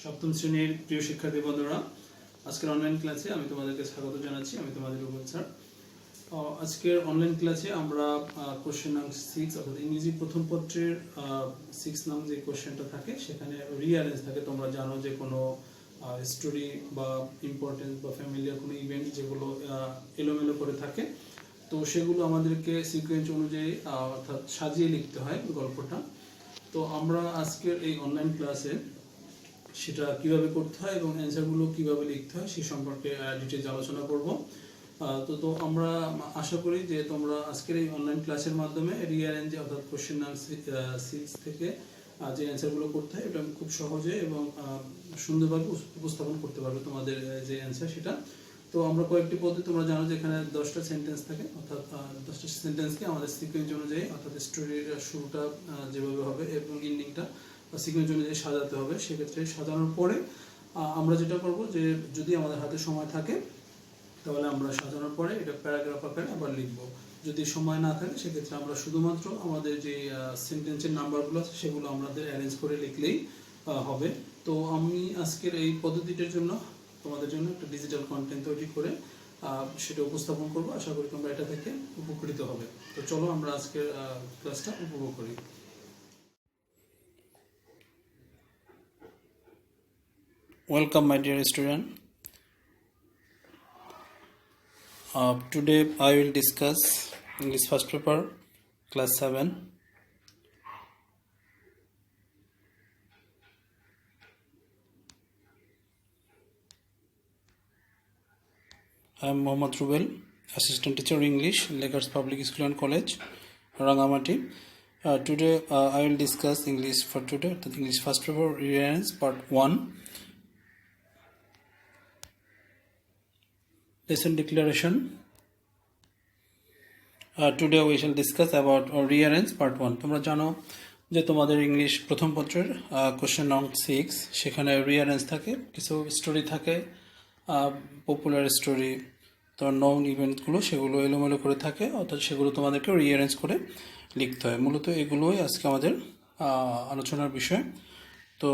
সপ্তম শ্রেণীর প্রিয় শিক্ষার্থী বন্ধুরা, আজকের অনলাইন ক্লাসে আমি তোমাদেরকে স্বাগত জানাচ্ছি। আমি তোমাদের রুবেল স্যার। আজকের অনলাইন ক্লাসে আমরা কোশ্চেন নং 6 অর্থাৎ ইংরেজি প্রথম পত্রের 6 নং যে কোশ্চেনটা থাকে সেখানে রিঅ্যারেঞ্জ থাকে। তোমরা জানো যে কোনো স্টোরি বা ইম্পর্টেন্স বা ফ্যামিলিয়ার কোনো ইভেন্ট যেগুলো এলোমেলো করে থাকে, তো সেগুলো আমাদেরকে সিকোয়েন্স অনুযায়ী অর্থাৎ সাজিয়ে লিখতে হয় গল্পটা। তো আমরা আজকের এই অনলাইন ক্লাসে সেটা কিভাবে করতে হয় এবং অ্যান্সারগুলো কিভাবে লিখতে হয় সেই সম্পর্কে ডিটেইলস আলোচনা করব। তো আমরা আশা করি যে তোমরা আজকের এই অনলাইন ক্লাসের মাধ্যমে রিঅ্যারেঞ্জ অর্থাৎ কোশ্চেন নাম্বার 6 থেকে যে অ্যান্সারগুলো করতে হয় এটা খুব সহজে এবং সুন্দরভাবে উপস্থাপন করতে পারবে তোমাদের যে অ্যান্সার সেটা। তো আমরা কয়েকটি পদ্ধতি, তোমরা জানো যে এখানে 10টা সেন্টেন্স থাকে, অর্থাৎ 10টা সেন্টেন্সকে আমাদের সিকোয়েন্স অনুযায়ী অর্থাৎ স্টোরির শুরুটা যেভাবে হবে এবং এন্ডিংটা সিকোয়েন্স অনুযায়ী সাজাতে হবে। সেক্ষেত্রে সাজানোর পরে আমরা যেটা করব যে যদি আমাদের হাতে সময় থাকে তাহলে আমরা সাজানোর পরে এটা প্যারাগ্রাফ আকারে আবার লিখব। যদি সময় না থাকে সেক্ষেত্রে আমরা শুধুমাত্র আমাদের যে সেন্টেন্সের নাম্বারগুলো আছে সেগুলো আমাদের অ্যারেঞ্জ করে লিখলেই হবে। তো আমি আজকের এই পদ্ধতিটার জন্য তোমাদের জন্য একটা ডিজিটাল কন্টেন্ট তৈরি করে সেটা উপস্থাপন করব। আশা করি তোমরা এটা থেকে উপকৃত হবে। তো চলো আমরা আজকের ক্লাসটা উপভোগ করি। Welcome my dear student. Today I will discuss English first paper class 7. I am Mohammad Rubel, Assistant Teacher English, Lakers Public School and College, Rangamati. Today I will discuss English for today, the English first paper readings part 1. Lesson declaration. Today we shall discuss about rearrange part 1. তোমরা জানো যে তোমাদের English প্রথম পত্রের question নং 6 সেখানে rearrange থাকে, কিছু স্টোরি থাকে, পপুলার স্টোরি, তো নন ইভেন্টগুলো সেগুলো এলোমেলো করে থাকে, অর্থাৎ সেগুলো তোমাদেরকে রিঅ্যারেঞ্জ করে লিখতে হয়। মূলত এগুলোই আজকে আমাদের আলোচনার বিষয়। তো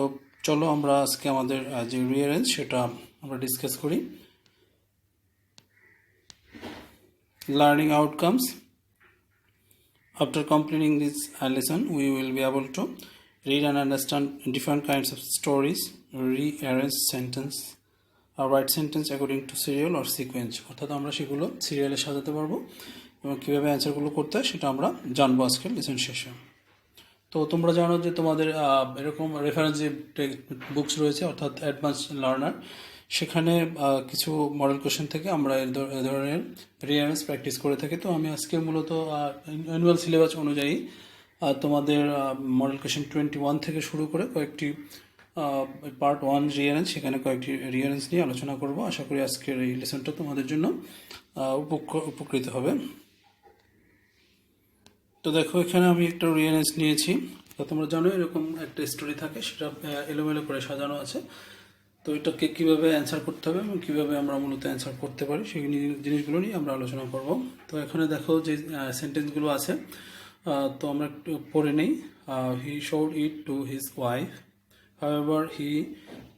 চলো আমরা আজকে আমাদের যে রিঅ্যারেঞ্জ সেটা আমরা ডিসকাস করি। Learning outcomes. After completing this lesson, we will be able to read and understand different kinds of stories, rearrange sentence, or write sentence according to serial or sequence. অর্থাৎ আমরা সেগুলো সিরিয়ালে সাজাতে পারবো এবং কীভাবে অ্যান্সারগুলো করতে হয় সেটা আমরা জানবো আজকের লেসন শেষে। তো তোমরা জানো যে তোমাদের এরকম রেফারেন্স যে বুকস রয়েছে অর্থাৎ অ্যাডভান্স লার্নার, সেখানে কিছু মডেল কোশ্চেন থেকে আমরা এই ধরনের রিঅ্যারেঞ্জ প্র্যাকটিস করে থাকি। তো আমি আজকে মূলত অ্যানুয়াল সিলেবাস অনুযায়ী তোমাদের মডেল কোশ্চেন 21 থেকে শুরু করে কয়েকটি পার্ট 1 রিঅ্যারেঞ্জ, সেখানে কয়েকটি রিঅ্যারেঞ্জ নিয়ে আলোচনা করব। আশা করি আজকের এই লেসনটা তোমাদের জন্য উপকৃত হবে। তো দেখো এখানে আমি একটা রিঅ্যারেঞ্জ নিয়েছি। তো তোমরা জানো এরকম একটা স্টোরি থাকে, সেটা এলোমেলো করে সাজানো আছে। তো এটাকে কীভাবে অ্যান্সার করতে হবে এবং কীভাবে আমরা মূলত অ্যান্সার করতে পারি সেই জিনিসগুলো নিয়ে আমরা আলোচনা করব। তো এখানে দেখো যে সেন্টেন্সগুলো আছে, তো আমরা একটু পড়ে নেই। He showed it to his wife, however he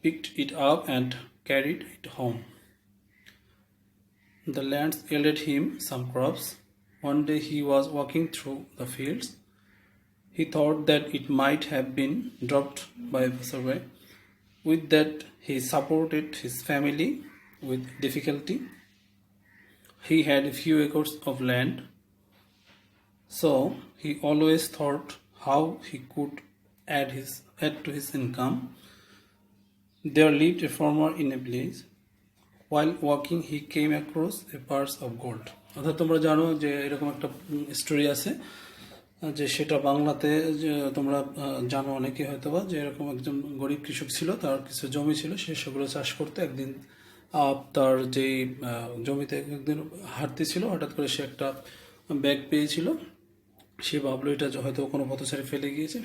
picked it up and carried it home. The lands yielded him some crops. One day he was walking through the fields. He thought that it might have been dropped by a passerby. With that, he supported his family with difficulty. He had a few acres of land, so he always thought how he could add to his income. There lived a farmer in a village. While walking, he came across a purse of gold. অর্থাৎ তোমরা জানো যে এরকম একটা story আছে, যে সেটা বাংলাতে তোমরা জানো অনেকে হয়তো বা, যে এরকম একজন গরিব কৃষক ছিল, তার কিছু জমি ছিল, সে সেগুলো চাষ করতে একদিন তার যেই জমিতে একদিন হাঁটতে ছিল, হঠাৎ করে সে একটা ব্যাগ পেয়েছিল। সে ভাবলো এটা হয়তো কোনো পথচারী ফেলে গিয়েছে,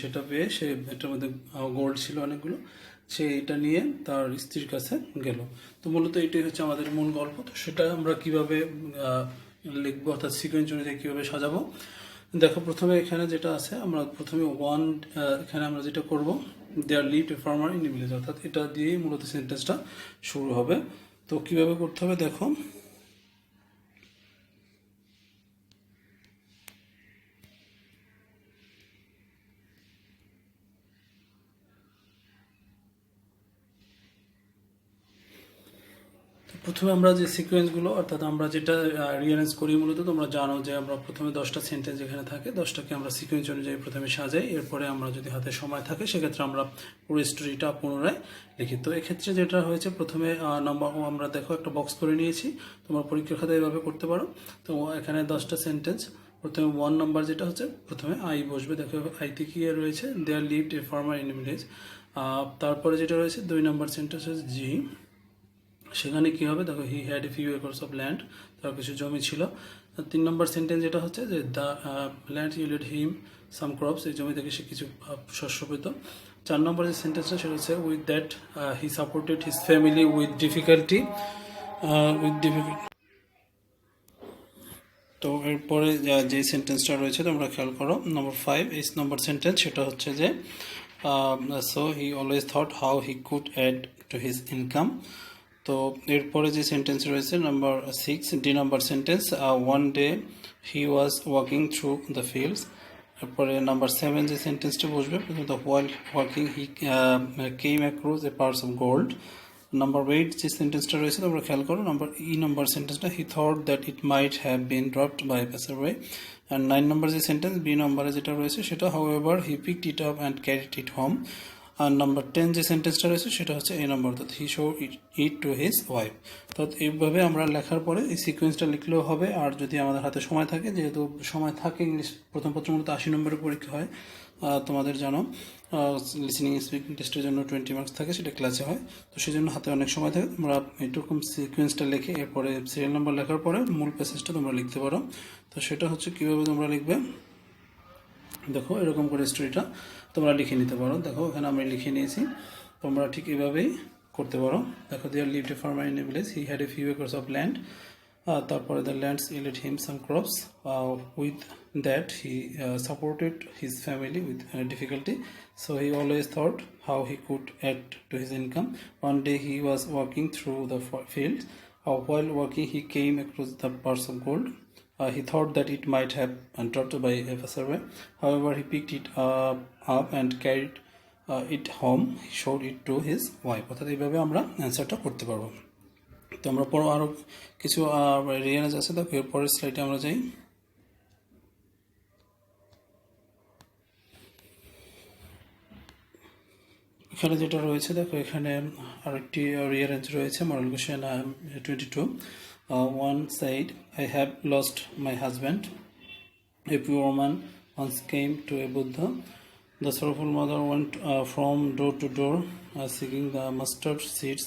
সেটা পেয়ে সে এটার মধ্যে গোল্ড ছিল অনেকগুলো, সে এটা নিয়ে তার স্ত্রীর কাছে গেল। তো মূলত এটাই হচ্ছে আমাদের মূল গল্প। তো সেটা আমরা কিভাবে লিখবো অর্থাৎ সিকোয়েন্স অনুযায়ী কীভাবে সাজাবো, দেখো প্রথমে এখানে যেটা আছে, আমরা প্রথমে এখানে আমরা যেটা করব there lived a farmer in a village, অর্থাৎ এটা দিয়েই মূলত সেন্টেন্সটা শুরু হবে। তো কিভাবে করতে হবে দেখো, প্রথমে আমরা যে সিকোয়েন্সগুলো, অর্থাৎ আমরা যেটা রিঅ্যারেঞ্জ করি মূলত তোমরা জানো যে আমরা প্রথমে 10টা সেন্টেন্স এখানে থাকে, 10টাকে আমরা সিকোয়েন্স অনুযায়ী প্রথমে সাজাই, এরপরে আমরা যদি হাতে সময় থাকে সেক্ষেত্রে আমরা পুরো স্টোরিটা পুনরায় লিখি। তো এক্ষেত্রে যেটা হয়েছে, প্রথমে নাম্বার আমরা দেখো একটা বক্স করে নিয়েছি, তোমার পরীক্ষার খাতায় এভাবে করতে পারো। তো এখানে 10টা সেন্টেন্স, প্রথমে 1 নাম্বার যেটা হচ্ছে প্রথমে আই বসবে, দেখো আইতে কি রয়েছে, there lived a farmer in a village. তারপরে যেটা রয়েছে 2 নাম্বার সেন্টেন্স হচ্ছে জি, সেখানে কি হবে দেখো, হি had a few acres of land, তার কিছু জমি ছিল। 3 নম্বর সেন্টেন্স যেটা হচ্ছে যে the land yielded him some crops, এই জমি থেকে সে কিছু শস্য পেত। 4 নম্বর যে সেন্টেন্সটা সেটা হচ্ছে with that he supported his family with difficulty. তো এরপরে যে সেন্টেন্সটা রয়েছে তোমরা খেয়াল করো, নম্বর 5 এই নম্বর সেন্টেন্স, সেটা হচ্ছে যে so he always thought how he could add to his income. তো এরপরে যে সেন্টেন্স রয়েছে number 6 D number sentence, one day he was walking through the fields. তারপরে নাম্বার 7 যে সেন্টেন্সটা বসবে, the while walking he came across a purse of gold. Number 8 যে সেন্টেন্সটা রয়েছে তোমরা খেয়াল করো, নাম্বার সেন্টেন্সটা, he thought that it might have been dropped by passerby. And 9 number যে সেন্টেন্স বি নাম্বারে যেটা রয়েছে সেটা, however he picked it up and carried it home. আর নাম্বার 10 যে সেন্টেন্সটা রয়েছে সেটা হচ্ছে এই নাম্বার, অর্থাৎ he show it to his wife. তো এইভাবে আমরা লেখার পরে এই সিকোয়েন্সটা লিখলেও হবে, আর যদি আমাদের হাতে সময় থাকে, যেহেতু সময় থাকে, ইংলিশ প্রথম পত্র মূলত 80 নম্বরের পরীক্ষা হয়, তোমাদের জানো লিসেনিং স্পিকিং টেস্টের জন্য 20 মার্কস থাকে, সেটা ক্লাসে হয়। তো সেই জন্য হাতে অনেক সময় থাকে, তোমরা এরকম সিকোয়েন্সটা লিখে এরপরে সিরিয়াল নাম্বার লেখার পরে মূল প্যাসেজটা তোমরা লিখতে পারো। তো সেটা হচ্ছে কীভাবে তোমরা লিখবে দেখো, এরকম করে স্টোরিটা তোমরা লিখে নিতে পারো। দেখো এখানে আমি লিখে নিয়েছি, তোমরা ঠিক এভাবেই করতে পারো। দেখো, there lived a farmer in a village, he had a few acres of land. তারপরে the lands yielded him some crops, with that he supported his family with difficulty, so he always thought how he could add to his income. One day he was walking through the fields, while walking he came across the purse of gold. He thought that it might have dropped by a passerby. However, he picked it up and carried it home. He showed it to his wife. অর্থাৎ এইভাবে আমরা অ্যান্সারটা করতে পারবো। তো আমরা পরে আরও কিছু রিয়ারেঞ্জ আছে, দেখো এর পরের স্লাইডে আমরা যাই। এখানে যেটা রয়েছে দেখো, এখানে আরেকটি রিয়ারেঞ্জ রয়েছে, model question 22। One said, I have lost my husband. A poor woman once came to a Buddha. The sorrowful mother went from door to door seeking the mustard seeds,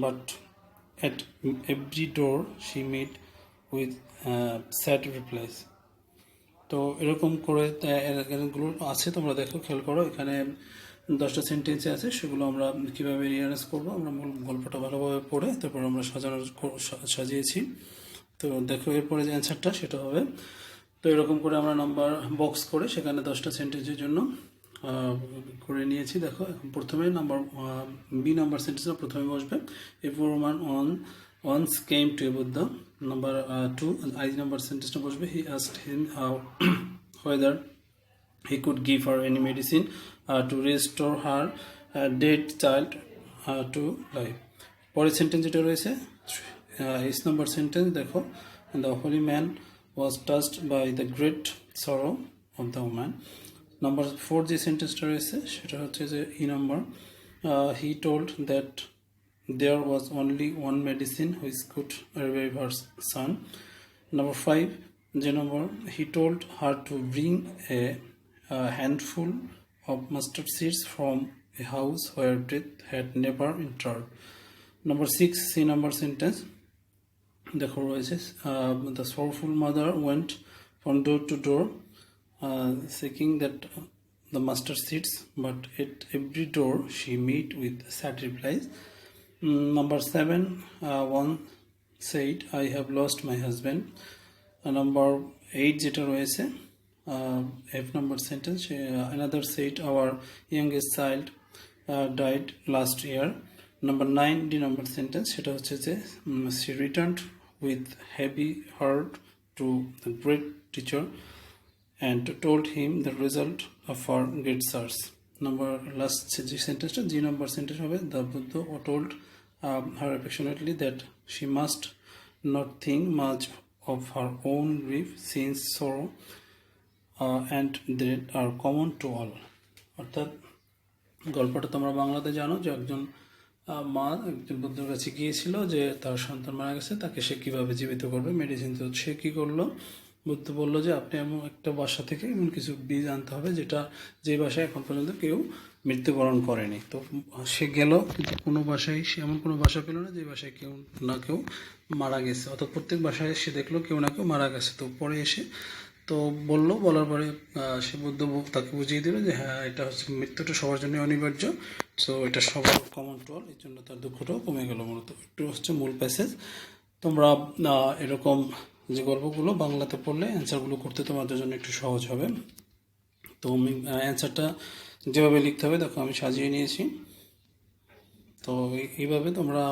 but at every door she met with sad replies. তো এরকম করে এগুলো আছে, তোমরা দেখো খেয়াল করো, এখানে 10টা সেন্টেন্সে আছে, সেগুলো আমরা কীভাবে রিয়ারেঞ্জ করবো, আমরা মূল গল্পটা ভালোভাবে পড়ে তারপর আমরা সাজিয়েছি। তো দেখো এরপরে যে অ্যান্সারটা সেটা হবে, তো এরকম করে আমরা নাম্বার বক্স করে সেখানে 10টা সেন্টেন্সের জন্য করে নিয়েছি। দেখো এখন প্রথমে বি নাম্বার সেন্টেন্সটা প্রথমে বসবে, a poor man once came to a Buddha. Number 2 I number sentence বসবে, he asked him whether he could give her any medicine to restore her dead child to life. পরের sentence যেটা রয়েছে H number sentence, দেখো, the holy man was touched by the great sorrow of the woman. Number 4 যে সেন্টেন্সটা রয়েছে সেটা হচ্ছে যে E number, he told that there was only one medicine which could revive her son. Number 5 যে number, he told her to bring a handful of mustard seeds from a house where death had never entered. Number 6 C number sentence, দেখো রয়েছে, the sorrowful mother went from door to door seeking that the mustard seeds, but at every door she met with sad replies. Number 7 one said, I have lost my husband. Number 8 যেটা রয়েছে, F number sentence. Another said our youngest child died last year. Number 9 D number sentence সেটা হচ্ছে যে she returned with heavy heart to the great teacher and told him the result of her great search. Number last যে সেন্টেন্সটা G number sentence হবে the Buddha told her affectionately that she must not think much of her own grief since sorrow and that are common to all. অর্থাৎ গল্পটা তোমরা বাংলাতে জানো যে একজন মা একজন বুদ্ধর কাছে গিয়েছিল যে তার সন্তান মারা গেছে, তাকে সে কীভাবে জীবিত করবে মেডিসিন। তো সে কী করলো, বুদ্ধ বলল যে আপনি এমন একটা বাসা থেকে এমন কিছু বীজ আনতে হবে যেটা যে বাসায় এখন পর্যন্ত কেউ মৃত্যুবরণ করেনি। তো সে গেল, কিন্তু কোনো বাসায় সে এমন কোনো বাসা পেল না যে বাসায় কেউ না কেউ মারা গেছে, অর্থাৎ প্রত্যেক বাসায় সে দেখলো কেউ না কেউ মারা গেছে। তো পরে এসে তো বলার পরে সে বুদ্ধ তাকে বুঝিয়ে দিল যে হ্যাঁ এটা হচ্ছে মৃত্যুটা সবার জন্য অনিবার্য, সো এটা সবার কমন টু অল, এর জন্য তার দুঃখটাও কমে গেল। মূলত একটু হচ্ছে মূল প্যাসেজ। তোমরা এরকম যে গল্পগুলো বাংলাতে পড়লে অ্যান্সারগুলো করতে তোমাদের জন্য একটু সহজ হবে। তো আমি অ্যান্সারটা যেভাবে লিখতে হবে দেখো আমি সাজিয়ে নিয়েছি। তো এইভাবে তোমরা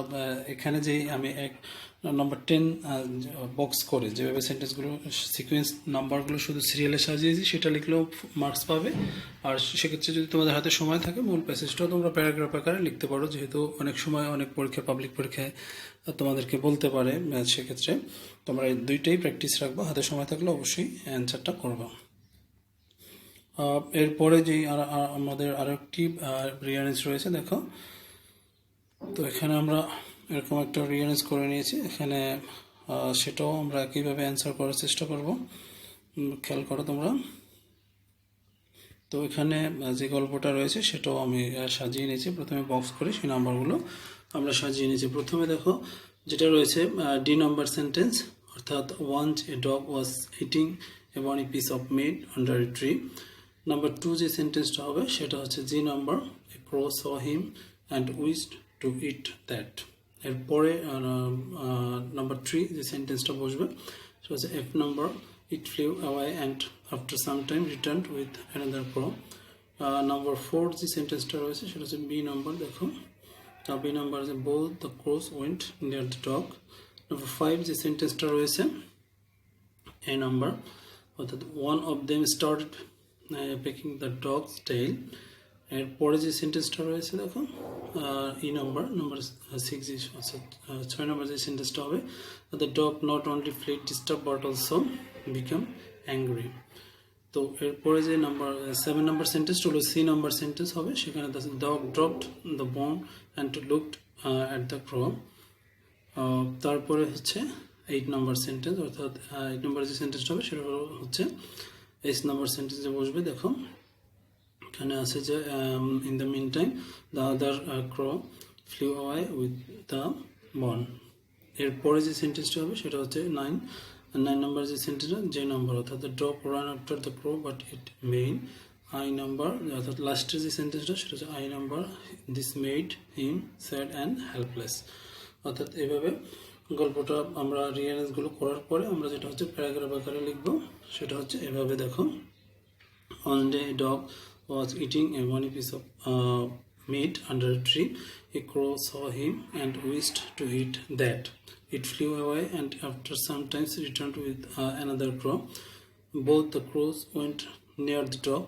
এখানে যে আমি নাম্বার 10 বক্স করে যেভাবে সেন্টেন্সগুলো সিকোয়েন্স নাম্বারগুলো শুধু সিরিয়ালে সাজিয়েছি সেটা লিখলেও মার্কস পাবে। আর সেক্ষেত্রে যদি তোমাদের হাতে সময় থাকে মূল প্যাসেজটাও তোমরা প্যারাগ্রাফ আকারে লিখতে পারো, যেহেতু অনেক সময় অনেক পরীক্ষা পাবলিক পরীক্ষায় তোমাদেরকে বলতে পারে, সেক্ষেত্রে তোমরা এই দুইটাই প্র্যাকটিস রাখবো, হাতে সময় থাকলে অবশ্যই অ্যান্সারটা করবো। এরপরে যেই আমাদের আরেকটি রিয়ারেঞ্জ রয়েছে দেখো। তো এখানে আমরা এরকম একটা রিয়ারেঞ্জ করে নিয়েছি, এখানে সেটাও আমরা একইভাবে অ্যান্সার করার চেষ্টা করব, খেয়াল করো তোমরা। তো এখানে যে গল্পটা রয়েছে সেটাও আমি সাজিয়ে নিয়েছি, প্রথমে বক্স করে সেই নাম্বারগুলো আমরা সাজিয়ে নিয়েছি। প্রথমে দেখো যেটা রয়েছে ডি নাম্বার সেন্টেন্স, অর্থাৎ once a dog was eating a bony piece of meat under a tree. Number 2 যে সেন্টেন্সটা হবে সেটা হচ্ছে G number, a crow saw him and wished to eat that. এরপরে নাম্বার 3 যে সেন্টেন্সটা বসবে সেটা হচ্ছে F number, it flew away and after some time returned with another crow. Number 4 যে সেন্টেন্সটা রয়েছে সেটা হচ্ছে বি নাম্বার, দেখো বি নাম্বার যে both the Kroos went near the dog. Number 5 যে সেন্টেন্সটা রয়েছে এ নাম্বার, অর্থাৎ one of them started packing the dogs tail. এরপরে যে সেন্টেন্সটা রয়েছে দেখো ই নাম্বার, নাম্বার 6 6 নম্বর যে সেন্টেন্সটা হবে, the dog not only fled disturb but also become angry. তো এরপরে যে নাম্বার 7 নম্বর সেন্টেন্সটা হলো সি নাম্বার সেন্টেন্স হবে, সেখানে the dog dropped the bone and looked at the crow. তারপরে হচ্ছে 8 নম্বর সেন্টেন্স, অর্থাৎ 8 নম্বর যে সেন্টেন্সটা হবে সেটা হচ্ছে এইচ নাম্বার সেন্টেন্সে বসবে। দেখো এখানে আছে যে in the meantime the other crow flew away with the bone. এরপরে যে সেন্টেন্সটা হবে সেটা হচ্ছে 9 নম্বর যে সেন্টেন্সটা যে নাম্বার, অর্থাৎ the dog ran after the crow but in vain আই নাম্বার, অর্থাৎ লাস্টের যে সেন্টেন্সটা সেটা হচ্ছে আই number, this made him sad and helpless. অর্থাৎ এভাবে গল্পটা আমরা রিয়ারেঞ্জগুলো করার পরে আমরা যেটা হচ্ছে প্যারাগ্রাফ আকারে লিখবো সেটা হচ্ছে এভাবে। দেখো one day a dog was eating a one piece of meat under a tree. A crow saw him and wished to eat that. It flew away and after some time returned with another crow. Both the crows went near the dog.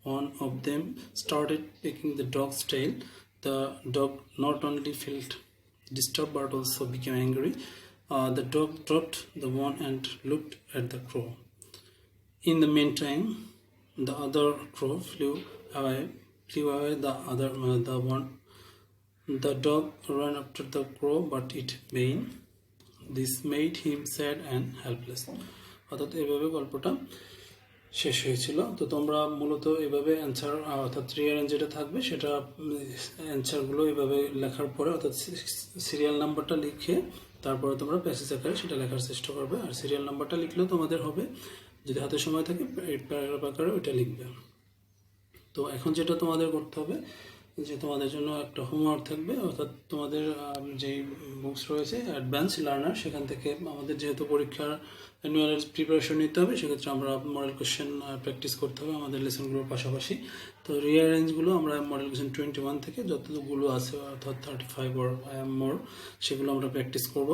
One of them started pecking the dog's tail. The dog not only felt disturbed but also became angry. The dog dropped the bone and looked at the crow. In the meantime, the other crow flew away. The one. The dog ran after the crow, but it vain. This made him sad and helpless. অর্থাৎ এভাবে গল্পটা শেষ হয়েছিল। তো তোমরা মূলত এভাবে answer, অর্থাৎ রিয়ারেঞ্জ যেটা থাকবে সেটা অ্যান্সারগুলো এভাবে লেখার পরে, অর্থাৎ সিরিয়াল নাম্বারটা লিখে তারপরে তোমরা প্যাসেজ আকারে সেটা লেখার চেষ্টা করবে। আর সিরিয়াল নাম্বারটা লিখলেও তোমাদের হবে, যদি হাতে সময় থাকে প্যারাগ্রাফ আকারে ওইটা লিখবে। তো এখন যেটা তোমাদের করতে হবে যে তোমাদের জন্য একটা হোমওয়ার্ক থাকবে, অর্থাৎ তোমাদের যে বুকস রয়েছে অ্যাডভান্স লার্নার, সেখান থেকে আমাদের যেহেতু পরীক্ষার অ্যানুয়াল প্রিপারেশন নিতে হবে, সেক্ষেত্রে আমরা মডেল কোশ্চেন প্র্যাকটিস করতে হবে আমাদের লেসনগুলোর পাশাপাশি। তো রিঅ্যারেঞ্জগুলো আমরা মডেল কোশ্চেন 21 থেকে যতগুলো আছে, অর্থাৎ 35 or মোর, সেগুলো আমরা প্র্যাকটিস করব।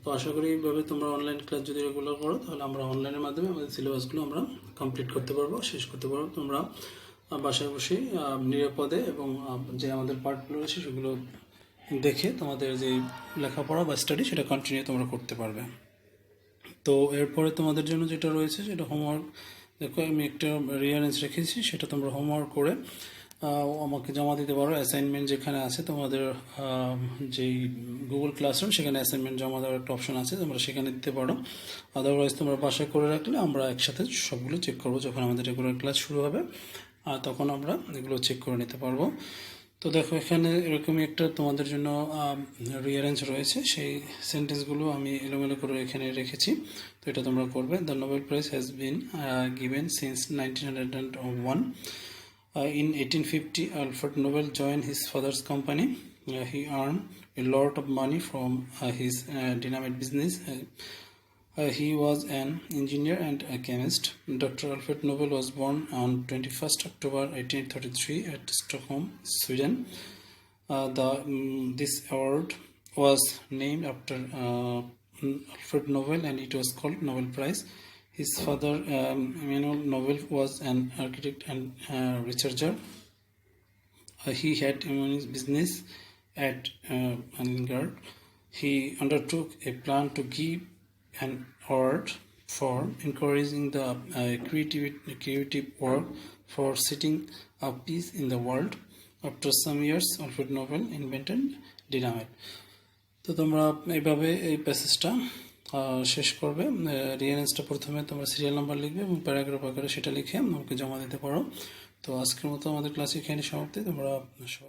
তো আশা করি এইভাবে তোমরা অনলাইন ক্লাস যদি রেগুলার করো, তাহলে আমরা অনলাইনের মাধ্যমে আমাদের সিলেবাসগুলো আমরা কমপ্লিট করতে পারবো, শেষ করতে পারবো। তোমরা বাসায় বসেই নিরাপদে এবং যে আমাদের পার্টগুলো রয়েছে সেগুলো দেখে তোমাদের যে লেখাপড়া বা স্টাডি সেটা কন্টিনিউ তোমরা করতে পারবে। তো এরপরে তোমাদের জন্য যেটা রয়েছে সেটা হোমওয়ার্ক। দেখো আমি একটা রিয়ারেঞ্জ রেখেছি, সেটা তোমরা হোমওয়ার্ক করে আমাকে জমা দিতে পারো। অ্যাসাইনমেন্ট যেখানে আছে তোমাদের যেই গুগল ক্লাসরুম, সেখানে অ্যাসাইনমেন্ট জমা দেওয়ার একটা অপশন আছে, তোমরা সেখানে দিতে পারো। আদারওয়াইজ তোমরা বাসায় করে রাখলে আমরা একসাথে সবগুলো চেক করবো যখন আমাদের রেগুলার ক্লাস শুরু হবে, আর তখন আমরা এগুলো চেক করে নিতে পারবো। তো দেখো এখানে এরকমই একটা তোমাদের জন্য রিঅ্যারেঞ্জ রয়েছে, সেই সেন্টেন্সগুলো আমি এলোমেলো করে এখানে রেখেছি। তো এটা তোমরা করবে। The Nobel prize has been given since 1901. In 1850, Alfred Nobel joined his father's company. He earned a lot of money from his dynamite business. He was an engineer and a chemist. Dr. Alfred Nobel was born on 21st October 1833 at Stockholm, Sweden. This award was named after Alfred Nobel, and it was called Nobel Prize. His father, Emmanuel Nobel, was an architect and researcher. He had a business at Anningard. He undertook a plan to give an award for encouraging the creative work for setting up peace in the world. After some years, Alfred Nobel invented dynamite. তো তোমরা এইভাবে এই প্যাসেজটা শেষ করবে। রিঅ্যারেঞ্জটা প্রথমে তোমরা serial number লিখবে এবং প্যারাগ্রাফ আকারে সেটা লিখে আমাকে জমা দিতে পারো। তো আজকের মতো আমাদের ক্লাস এখানে সমাপ্তি। তোমরা সবাই